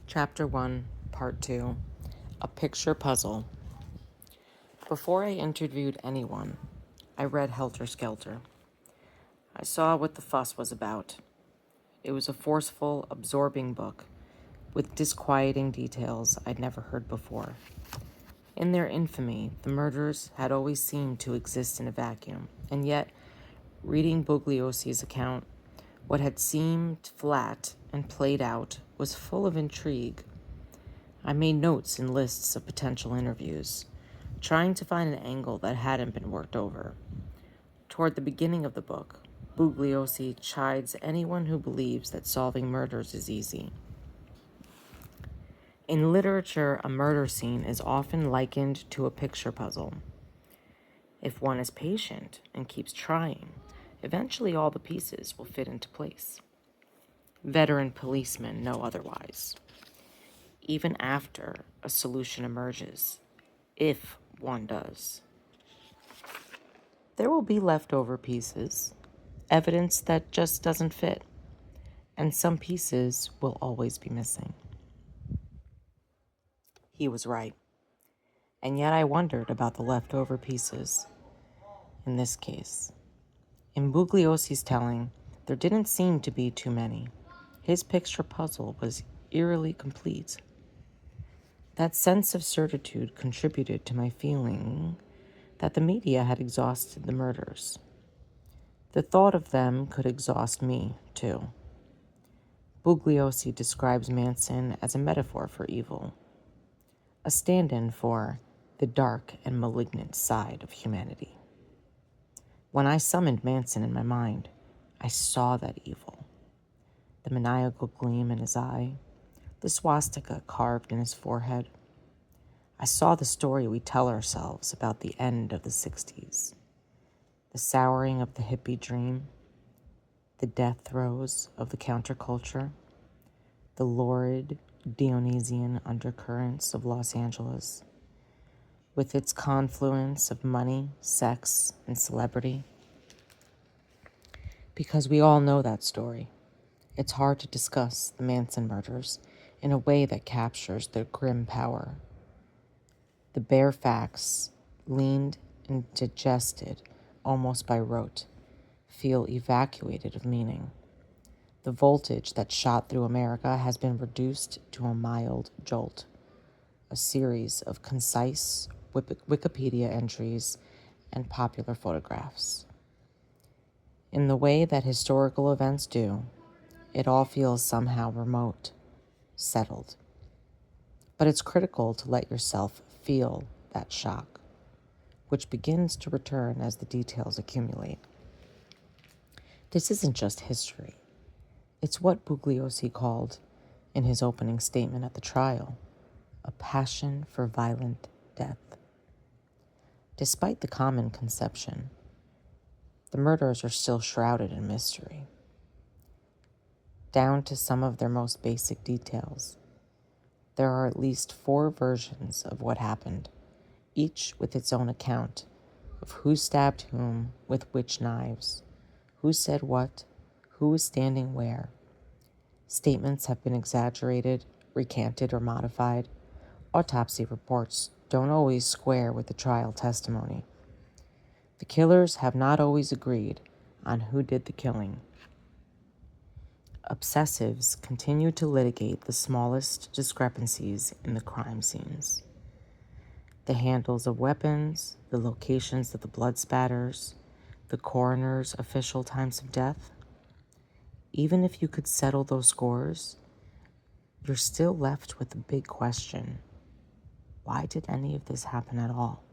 Chapter 1, Part 2, A Picture Puzzle. Before I interviewed anyone, I read Helter Skelter. I saw what the fuss was about. It was a forceful, absorbing book with disquieting details I'd never heard before. In their infamy, the murders had always seemed to exist in a vacuum, and yet, reading Bugliosi's account, what had seemed flat and played out was full of intrigue. I made notes and lists of potential interviews, trying to find an angle that hadn't been worked over. Toward the beginning of the book, Bugliosi chides anyone who believes that solving murders is easy. In literature, a murder scene is often likened to a picture puzzle. If one is patient and keeps trying, eventually all the pieces will fit into place. Veteran policemen know otherwise. Even after a solution emerges, if one does, there will be leftover pieces, evidence that just doesn't fit, and some pieces will always be missing. He was right, and yet I wondered about the leftover pieces. In this case, in Bugliosi's telling, there didn't seem to be too many. His picture puzzle was eerily complete. That sense of certitude contributed to my feeling that the media had exhausted the murders. The thought of them could exhaust me, too. Bugliosi describes Manson as a metaphor for evil, a stand-in for the dark and malignant side of humanity. When I summoned Manson in my mind, I saw that evil. The maniacal gleam in his eye, the swastika carved in his forehead. I saw the story we tell ourselves about the end of the 60s, the souring of the hippie dream, the death throes of the counterculture, the lurid Dionysian undercurrents of Los Angeles, with its confluence of money, sex, and celebrity. Because we all know that story, it's hard to discuss the Manson murders in a way that captures their grim power. The bare facts, leaned and digested almost by rote, feel evacuated of meaning. The voltage that shot through America has been reduced to a mild jolt, a series of concise Wikipedia entries and popular photographs. In the way that historical events do, it all feels somehow remote, settled. But it's critical to let yourself feel that shock, which begins to return as the details accumulate. This isn't just history. It's what Bugliosi called, in his opening statement at the trial, a passion for violent death. Despite the common conception, the murders are still shrouded in mystery. Down to some of their most basic details, there are at least 4 versions of what happened, each with its own account of who stabbed whom with which knives, who said what, who was standing where. Statements have been exaggerated, recanted, or modified. Autopsy reports don't always square with the trial testimony. The killers have not always agreed on who did the killing. Obsessives continue to litigate the smallest discrepancies in the crime scenes. The handles of weapons, the locations of the blood spatters, the coroner's official times of death. Even if you could settle those scores, you're still left with the big question: why did any of this happen at all?